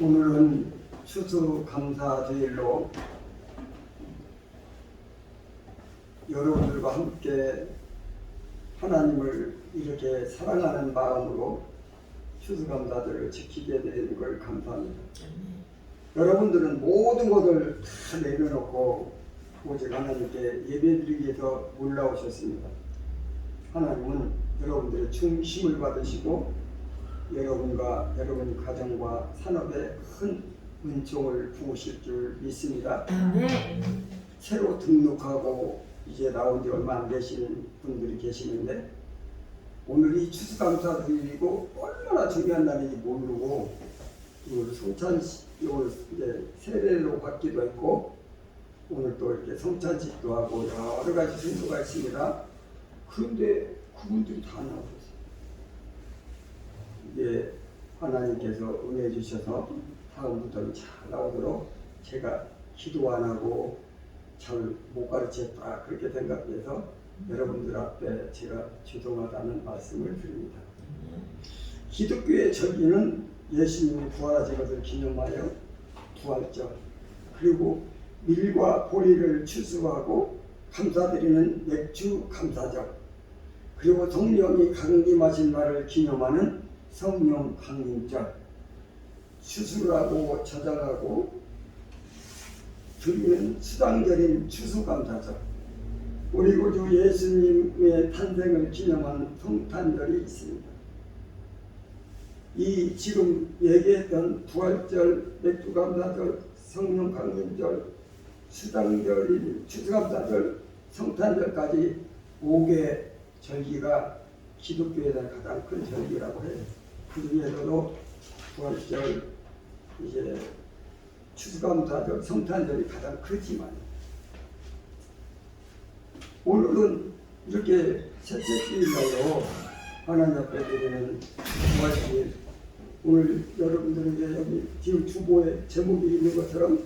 오늘은 추수감사주일로 여러분들과 함께 하나님을 이렇게 사랑하는 마음으로 추수감사절을 지키게 되는 걸 감사합니다. 여러분들은 모든 것을 다 내려놓고 오직 하나님께 예배드리기 위해서 올라오셨습니다. 하나님은 여러분들의 중심을 받으시고 여러분과 여러분 가정과 산업에 큰 은총을 부으실 줄 믿습니다. 새로 등록하고 이제 나온 지 얼마 안 되신 분들이 계시는데 오늘이 추수감사주일이고 얼마나 중요한 날인지 모르고 오늘 오늘 이제 세례로 받기도 했고 오늘 또 이렇게 성찬식도 하고 여러 가지 순서가 있습니다. 그런데 그분들이 다 나오셨어요. 이제 하나님께서 은혜 주셔서 다음부터는 잘 나오도록 제가 기도 안 하고 잘 못 가르쳤다 그렇게 생각해서 여러분들 앞에 제가 죄송하다는 말씀을 드립니다. 기독교의 절기는 예수님이 부활하신 것을 기념하여 부활절, 그리고 밀과 보리를 추수하고 감사드리는 맥주 감사절, 그리고 성령이 강림하신 날을 기념하는 성령 강림절, 추수하고 저장하고 드리는 수당절인 추수감사절, 우리 구주 예수님의 탄생을 기념하는 성탄절이 있습니다. 이 지금 얘기했던 부활절, 맥주감사절, 성령 강림절, 수당절인 추수감사절, 성탄절까지 5개 절기가 기독교에서 가장 큰 절기라고 해요. 그 중에서도 부활절, 이제 추수감사절, 성탄절이 가장 크지만 오늘은 이렇게 셋째 주일날로 하나님 앞에 드리는 부활주일, 오늘 여러분들에게 여기 지금 주보에 제목이 있는 것처럼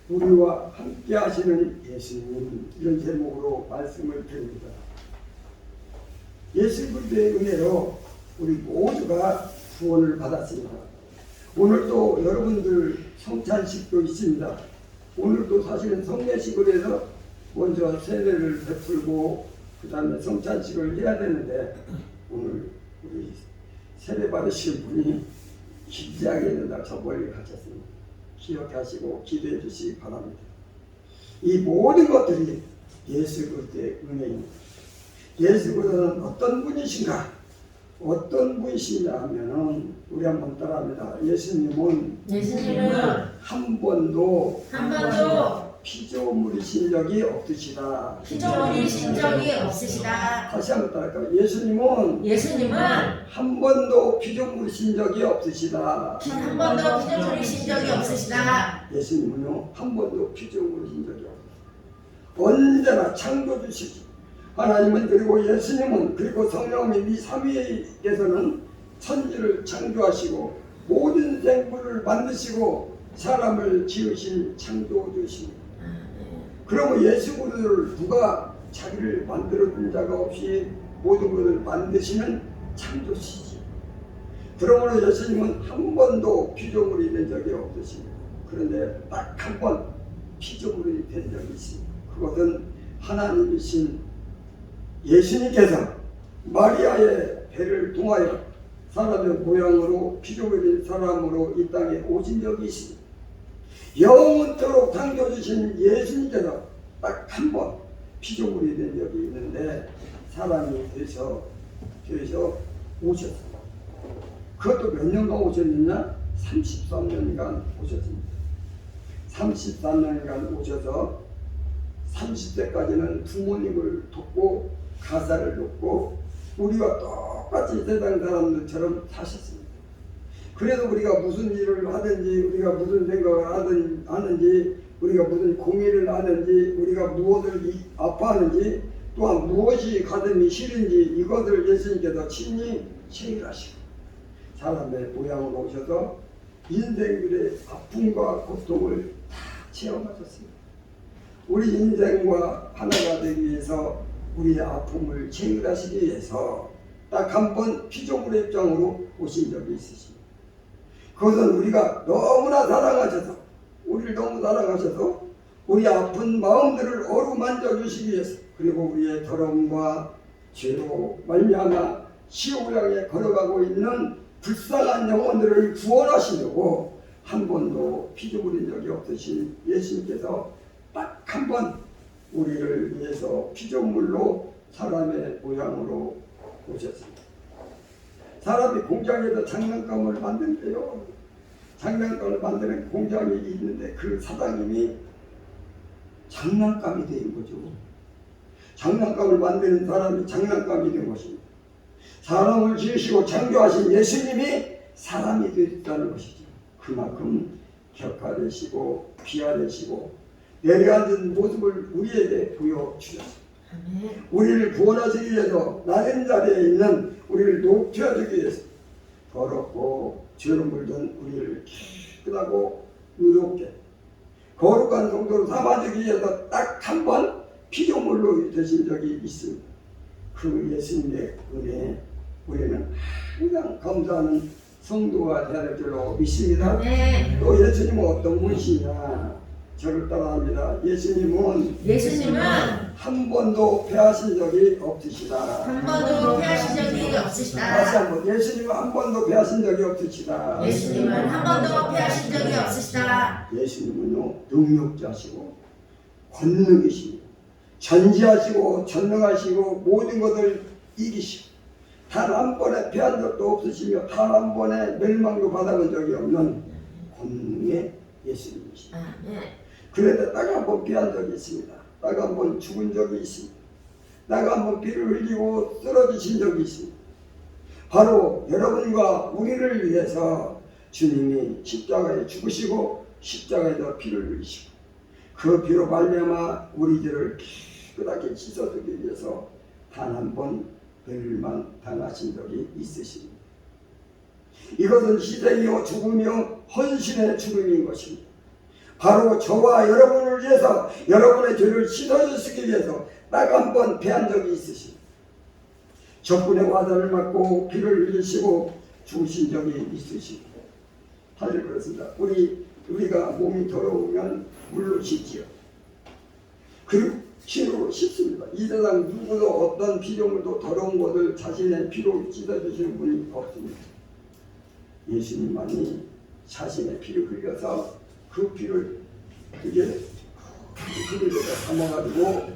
우리와 함께 하시는 예수님, 이런 제목으로 말씀을 드립니다. 예수 그리스도의 은혜로 우리 모두가 구원을 받았습니다. 오늘도 여러분들 성찬식도 있습니다. 오늘도 사실은 성례식을 해서 먼저 세례를 베풀고 그 다음에 성찬식을 해야 되는데 오늘 우리 세례 받으신 분이 기지하게 있는 날 저 멀리 가셨습니다. 기억하시고 기도해 주시기 바랍니다. 이 모든 것들이 예수 그리스도의 은혜입니다. 예수 그리스도는 어떤 분이신가? 어떤 분이시냐 하면은 우리 한번 따라합니다. 예수님은 한 번도 피조물이신 적이 없으시다. 다시 한번 따라할까요? 예수님은 한 번도 피조물이신 적이 없으시다. 예수님은요 한 번도 피조물이신 적이 없으시다. 언제나 창조주시죠. 하나님은, 그리고 예수님은, 그리고 성령님 이 삼위께서는 천지를 창조하시고 모든 생물을 만드시고 사람을 지으신 창조주십니다. 그러면 예수 그리스도를 누가 자기를 만들어준 자가 없이 모든 것을 만드시는 창조주시지. 그러므로 예수님은 한 번도 피조물이 된 적이 없으십니다. 그런데 딱 한 번 피조물이 된 적이 있습니다. 그것은 하나님이신 예수님께서 마리아의 배를 통하여 사람의 모양으로 피조물인 사람으로 이 땅에 오신 적이 있습니다. 영원토록 당겨주신 예수님께서 딱 한 번 피조물이 된 적이 있는데 사람이 되셔 오셨습니다. 그것도 몇 년간 오셨느냐? 33년간 오셨습니다. 33년간 오셔서 30세까지는 부모님을 돕고 가사를 돕고 우리와 똑같이 세상 사람들처럼 사셨습니다. 그래서 우리가 무슨 일을 하든지, 우리가 무슨 생각을 하는지, 우리가 무슨 고민을 하는지, 우리가 무엇을 아파하는지, 또한 무엇이 가슴이 싫은지 이것을 예수님께서 친히 체결하시고 사람의 모양으로 오셔서 인생들의 아픔과 고통을 다 체험하셨습니다. 우리 인생과 하나가 되기 위해서 우리의 아픔을 체결하시기 위해서 딱 한 번 피조물의 입장으로 오신 적이 있으십니다. 그 그것은 우리가 너무나 사랑하셔서, 우리를 너무 사랑하셔서 우리 아픈 마음들을 어루만져 주시기 위해서, 그리고 우리의 더러움과 죄로 말미암아 지옥을 향해 걸어가고 있는 불쌍한 영혼들을 구원하시려고 한 번도 피조 흘린 적이 없으신 예수님께서 딱 한 번 우리를 위해서 피조물로 사람의 모양으로 오셨습니다. 사람이 공장에서 장난감을 만든대요. 장난감을 만드는 공장이 있는데 그 사장님이 장난감이 된 거죠. 장난감을 만드는 사람이 장난감이 된 것입니다. 사람을 지으시고 창조하신 예수님이 사람이 되었다는 것이죠. 그만큼 격하되시고 귀하되시고 내려앉은 모습을 우리에게 보여주셨습니다. 우리를 구원하시기 위해서 낮은 자리에 있는 우리를 높여주기 위해서 더럽고 죄로 물든 우리를 깨끗하고 의롭게 거룩한 성도로 삼아주기 위해서 딱 한 번 피조물로 되신 적이 있습니다. 그 예수님의 은혜에 우리는 항상 감사하는 성도가 되어야 될 줄로 믿습니다. 또 예수님은 어떤 분이시냐? 저를 따라합니다. 예수님은 한 번도 패하신 적이 없으시다. 한 번도 패하신 적이 없으시다. 다시 한번 예수님은 한 번도 패하신 적이 없으시다. 예수님은 한 번도 패하신 적이 없으시다. 예수님은요 능력자시고 권능이십니다. 전지하시고 전능하시고 모든 것을 이기시고 단 한 번에 패한 적도 없으시며 단 한 번에 멸망도 받아본 적이 없는 권능의 예수님이십니다. 그런데 딱 한 번 피한 적이 있습니다. 딱 한 번 죽은 적이 있습니다. 딱 한 번 피를 흘리고 쓰러지신 적이 있습니다. 바로 여러분과 우리를 위해서 주님이 십자가에 죽으시고 십자가에서 피를 흘리시고 그 피로 말미암아 우리 죄를 깨끗하게 씻어주기 위해서 단 한 번 멸망 당하신 적이 있으십니다. 이것은 희생이요 죽음이요 헌신의 죽음인 것입니다. 바로 저와 여러분을 위해서 여러분의 죄를 씻어주시기 위해서 딱 한 번 패한 적이 있으십니다. 적군의 화살을 맞고 피를 흘리시고 죽으신 적이 있으십니다. 사실 그렇습니다. 우리가 몸이 더러우면 물로 씻지요. 그리고 피로 씻습니다. 이 세상 누구도 어떤 피조물도 더러운 것을 자신의 피로 씻어주시는 분이 없습니다. 예수님만이 자신의 피를 흘려서 그 피를 흘려서 담아가지고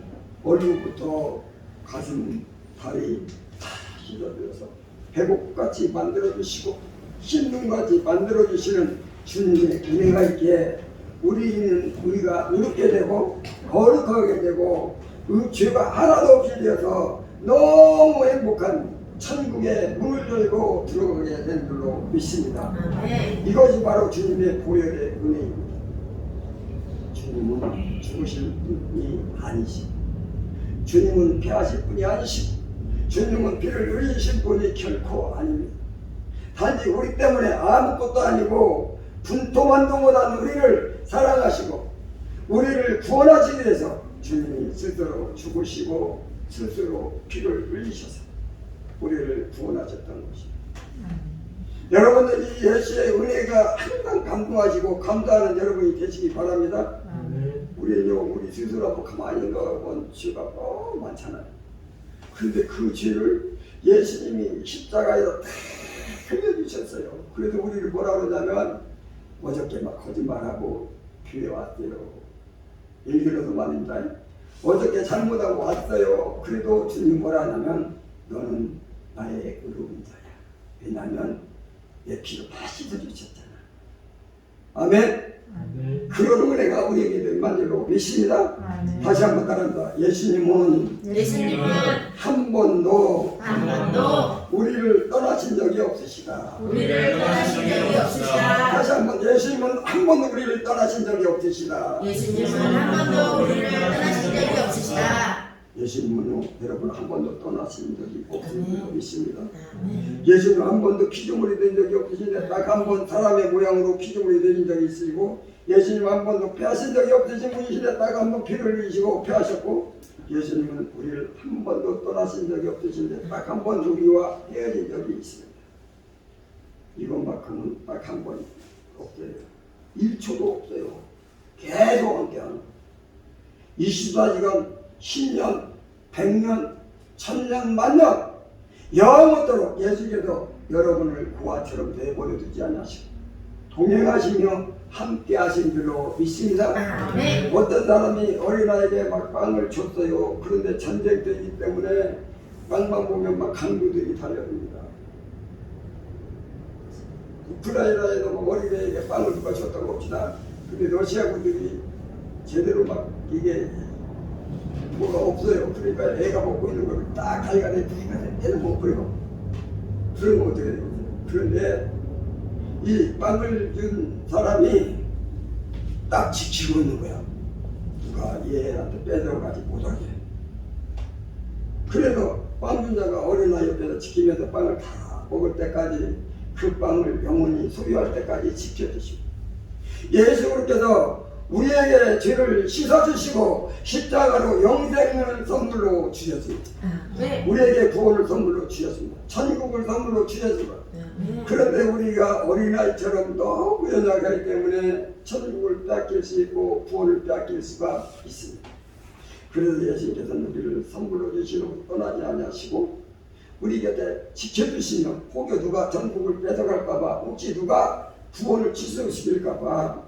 얼굴부터 가슴, 다리 다 씻어주셔서 배고프같이 만들어주시고 흰눈같이 만들어주시는 주님의 은혜가 있기에 우리가 의롭게 되고 거룩하게 되고 그 죄가 하나도 없이 되어서 너무 행복한 천국에 문을 열고 들어가게 된 줄로 믿습니다. 이것이 바로 주님의 보혈의 은혜입니다. 주님은 죽으실 분이 아니시고 주님은 패하실 분이 아니시고 주님은 피를 흘리실 분이 결코 아닙니다. 단지 우리 때문에 아무것도 아니고 분토만도 못한 우리를 사랑하시고 우리를 구원하시기 위해서 주님이 스스로 죽으시고 스스로 피를 흘리셔서 우리를 구원하셨던 것입니다. 여러분들 이 예수의 은혜가 항상 감동하시고 감사하는 여러분이 되시기 바랍니다. 우리 스스로 한번 가만히 생각해보면 죄가 너무 많잖아요. 그런데 그 죄를 예수님이 십자가에서 다 흘려주셨어요. 그래서 우리를 뭐라 그러냐면 어저께 막 거짓말하고 교회 왔대요. 예를 들어서 말입니다. 어저께 잘못하고 왔어요. 그래도 주님 뭐라 하냐면 너는 나의 의로운 자야. 왜냐하면 내 피로 다 씻어주셨잖아. 아멘. 그런 은혜가 우리에게 임한 줄로 믿습니다. 다시 한번 따라합니다. 예수님은 한 번도 우리를 떠나신 적이 없으시다. 다시 한번 예수님은 한 번도 우리를 떠나신 적이 없으시다. 예수님은요 여러분 한 번도 떠나신 적이 없으신 줄 믿습니다. 예수님은 한 번도 피조물이 된 적이 없으신데 딱 한 번 사람의 모양으로 피조물이 되신 적이 있으시고 예수님은 한 번도 패하신 적이 없으신 분이신데 딱 한 번 피를 흘리시고 패하셨고 예수님은 우리를 한 번도 떠나신 적이 없으신데 딱 한 번 우리와 헤어진 적이 있습니다. 이것만큼 그는 딱 한 번 없어요. 1초도 없어요. 계속 함께하는 24시간 10년, 100년, 1000년, 만년 영원토록 예수께서 여러분을 고아처럼 내버려 두지 않으시고 동행하시며 함께 하신 줄로 믿습니다. 아멘. 어떤 사람이 어린아이에게 막 빵을 줬어요. 그런데 전쟁터이기 때문에 빵만 보면 막 강도들이 달려듭니다. 우크라이나에도 뭐 어린애에게 빵을 누가 줬다고 봅시다. 근데 러시아군들이 제대로 막 이게 뭐가 없어요. 그러니까 애가 먹고 있는 걸 딱 갈가내 부니까 애는 못 버려. 그러면 어떻게 되겠어요? 그런데 이 빵을 준 사람이 딱 지키고 있는 거야. 누가 얘한테 뺏어가지 못하게. 그래서 빵 준자가 어린아이 옆에서 지키면서 빵을 다 먹을 때까지 그 빵을 영원히 소유할 때까지 지켜주시고 예수님께서 우리에게 죄를 씻어주시고 십자가로 영생을 선물로 주셨습니다. 아멘. 우리에게 구원을 선물로 주셨습니다. 천국을 선물로 주셨습니다. 그런데 우리가 어린아이처럼 너무 연약하기 때문에 천국을 뺏길 수 있고 구원을 뺏길 수가 있습니다. 그래서 예수님께서는 우리를 선물로 주시고 떠나지 아니하시고 우리 곁에 지켜주시며 혹여 누가 전국을 뺏어갈까봐 혹시 누가 구원을 취소시킬까봐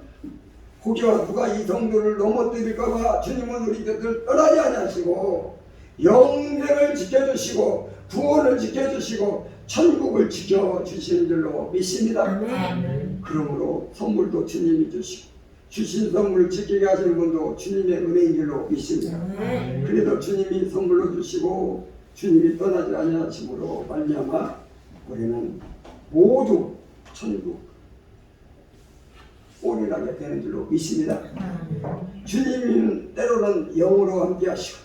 혹여 누가 이 정도를 넘어뜨릴까봐 주님은 우리 곁을 떠나지 아니하시고 영생을 지켜주시고 구원을 지켜주시고 천국을 지켜주시는 줄로 믿습니다. 아멘. 그러므로 선물도 주님이 주시고 주신 선물을 지키게 하시는 분도 주님의 은혜인 줄로 믿습니다. 아멘. 그래도 주님이 선물로 주시고 주님이 떠나지 아니하심으로 말미암아 우리는 모두 천국 올인하게 되는 줄로 믿습니다. 주님은 때로는 영으로 함께 하시고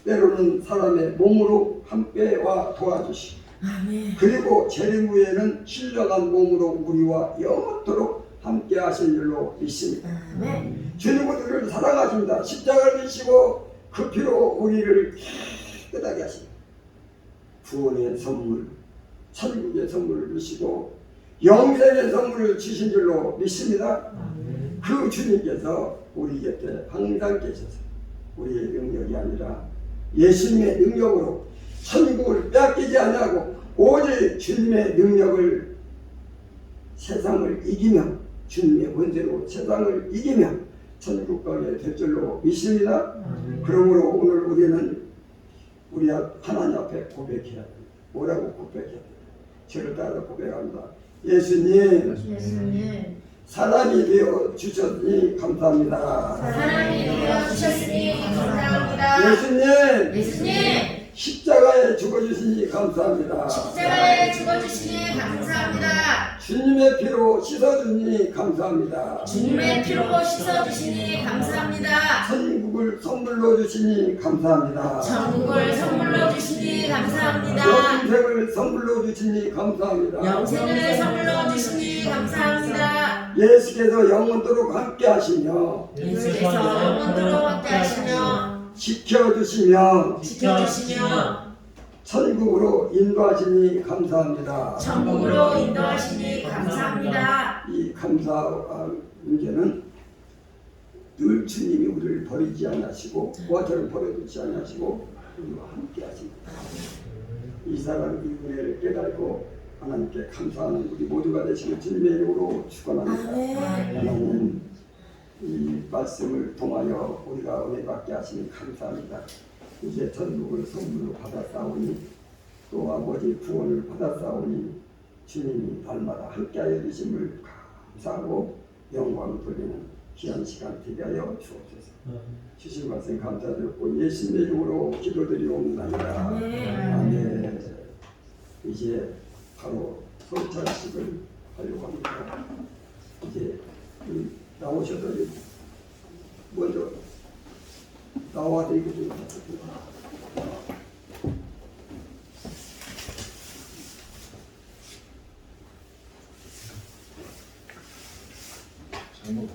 때로는 사람의 몸으로 함께와 도와주시고 아멘. 그리고 재림 후에는 신령한 몸으로 우리와 영원토록 함께 하신 줄로 믿습니다. 아멘. 주님은 우리를 사랑하십니다. 십자가를 지시고 그 피로 우리를 깨끗하게 하십니다. 구원의 선물, 천국의 선물을 주시고 영생의 선물을 주신 줄로 믿습니다. 그 주님께서 우리 곁에 항상 계셔서 우리의 능력이 아니라 예수님의 능력으로 천국을 빼앗기지 아니하고 오직 주님의 능력을 세상을 이기며 주님의 권세로 세상을 이기며 천국 가게 될 줄로 믿습니다. 그러므로 오늘 우리는 우리 하나님 앞에 고백해야 됩니다. 뭐라고 고백해야 됩니다. 저를 따라 고백합니다. 예수님, 예수님, 사람이 되어 주셨으니 감사합니다. 사람이 되어 주셨으니 감사합니다. 예수님, 예수님, 십자가에 죽어주시니 감사합니다. 십자가에 죽어주시니 감사합니다. 주님의 피로 씻어주니 감사합니다. 주님의 피로 씻어주시니 감사합니다. 천국을 선물로 주시니 감사합니다. 천국을 선물로 주시니 감사합니다. 영생을 선물로 주시니 감사합니다. 영생을 선물로 주시니 감사합니다. 예수께서 영원토록 함께 하시며 예수께서 영원토록 함께 하시며 지켜주시며 지켜주시며 천국으로 인도하시니 감사합니다. 천국으로 인도하시니 감사합니다. 이 감사한 문제는 늘 주님이 우리를 버리지 않으시고 고아처럼 버려두지 않으시고 우리와 함께 하십니다. 이 사람 이 은혜를 깨달고 하나님께 감사하는 우리 모두가 되시는 주님의 이름으로 축원합니다. 하나님 이 말씀을 통하여 우리가 은혜 받게 하시니 감사합니다. 이제 천국을 선물로 받았사오니 또 아버지 구원을 받았사오니 주님이 날마다 함께하여 주심을 감사하고 영광을 돌리는 귀한 시간 되게 하여 주옵소서. 주신 말씀 감사드리고 예수님의 이름으로 기도드리옵나이다. 아멘. 이제 바로 성찬식을 하려고 합니다. 이제 나오셔도 먼저 나와야 되거든요. 잘못